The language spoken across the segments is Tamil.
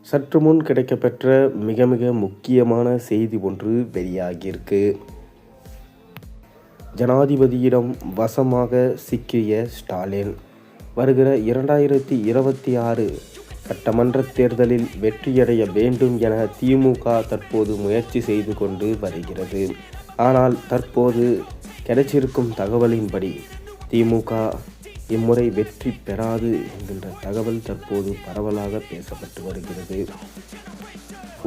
சற்று முன் கிடைக்கப்பெற்ற மிக மிக முக்கியமான செய்தி ஒன்று வெளியாகியிருக்கு. ஜனாதிபதியிடம் வசமாக சிக்கிய ஸ்டாலின் வருகிற 2026 சட்டமன்ற தேர்தலில் வெற்றியடைய வேண்டும் என திமுக தற்போது முயற்சி செய்து கொண்டு வருகிறது. ஆனால் தற்போது கிடைச்சிருக்கும் தகவலின்படி திமுக இம்முறை வெற்றி பெறாது என்கின்ற தகவல் தற்போது பரவலாக பேசப்பட்டு வருகிறது.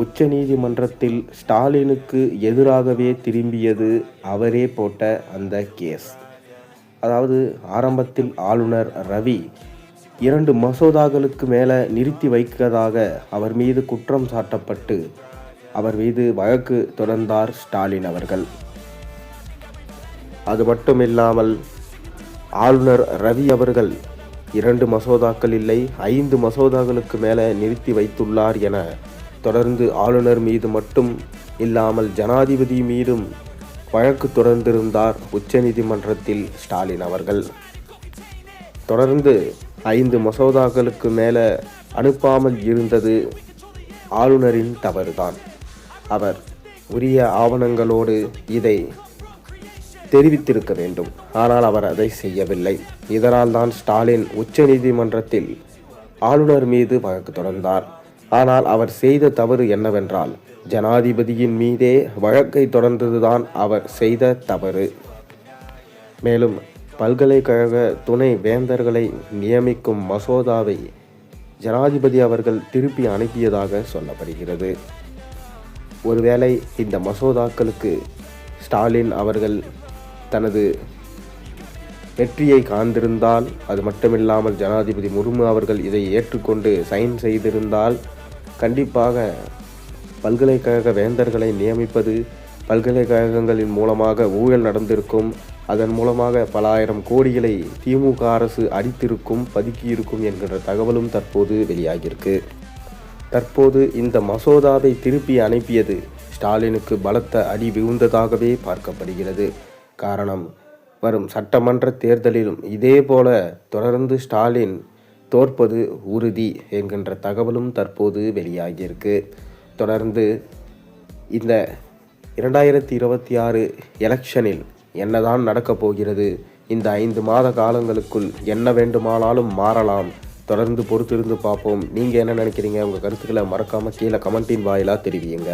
உச்சநீதிமன்றத்தில் ஸ்டாலினுக்கு எதிராகவே திரும்பியது அவரே போட்ட அந்த கேஸ். அதாவது ஆரம்பத்தில் ஆளுநர் ரவி 2 மசோதாக்களுக்கு மேலே நிறுத்தி வைக்கிறதாக அவர் மீது குற்றம் சாட்டப்பட்டு அவர் மீது வழக்கு தொடர்ந்தார் ஸ்டாலின் அவர்கள். அது மட்டுமில்லாமல் ஆளுநர் ரவி அவர்கள் 2 மசோதாக்கள் இல்லை 5 மசோதாக்களுக்கு மேலே நிறுத்தி வைத்துள்ளார் என தொடர்ந்து ஆளுநர் மீது மட்டும் இல்லாமல் ஜனாதிபதி மீதும் வழக்கு தொடர்ந்திருந்தார் உச்சநீதிமன்றத்தில் ஸ்டாலின் அவர்கள். தொடர்ந்து 5 மசோதாக்களுக்கு மேலே அனுப்பாமல் இருந்தது ஆளுநரின் தவறுதான். அவர் உரிய ஆவணங்களோடு இதை தெரிவித்திருக்க வேண்டும். ஆனால் அவர் அதை செய்யவில்லை. இதனால் தான் ஸ்டாலின் உச்சநீதிமன்றத்தில் ஆளுநர் மீது வழக்கு தொடர்ந்தார். ஆனால் அவர் செய்த தவறு என்னவென்றால் ஜனாதிபதியின் மீதே வழக்கை தொடர்ந்ததுதான் அவர் செய்த தவறு. மேலும் பல்கலைக்கழக துணை வேந்தர்களை நியமிக்கும் மசோதாவை ஜனாதிபதி அவர்கள் திருப்பி அனுப்பியதாக சொல்லப்படுகிறது. ஒருவேளை இந்த மசோதாக்களுக்கு ஸ்டாலின் அவர்கள் தனது வெற்றியை காண்ந்திருந்தால், அது மட்டுமில்லாமல் ஜனாதிபதி முர்மு அவர்கள் இதை ஏற்றுக்கொண்டு சைன் செய்திருந்தால் கண்டிப்பாக பல்கலைக்கழக வேந்தர்களை நியமிப்பது, பல்கலைக்கழகங்களின் மூலமாக ஊழல் நடந்திருக்கும், அதன் மூலமாக பல ஆயிரம் கோடிகளை திமுக அரசு அடித்திருக்கும், பதுக்கியிருக்கும் என்கின்ற தகவலும் தற்போது வெளியாகியிருக்கு. தற்போது இந்த மசோதாவை திருப்பி அனுப்பியது ஸ்டாலினுக்கு பலத்த அடி விழுந்ததாகவே பார்க்கப்படுகிறது. காரணம், வரும் சட்டமன்ற தேர்தலிலும் இதே போல தொடர்ந்து ஸ்டாலின் தோற்பது உறுதி என்கின்ற தகவலும் தற்போது வெளியாகியிருக்கு. தொடர்ந்து இந்த 2026 எலெக்ஷனில் என்னதான் நடக்கப் போகிறது, இந்த 5 மாத காலங்களுக்குள் என்ன வேண்டுமானாலும் மாறலாம். தொடர்ந்து பொறுத்திருந்து பார்ப்போம். நீங்கள் என்ன நினைக்கிறீங்க? உங்கள் கருத்துக்களை மறக்காமல் கீழே கமெண்டின் வாயிலாக தெரிவியுங்க.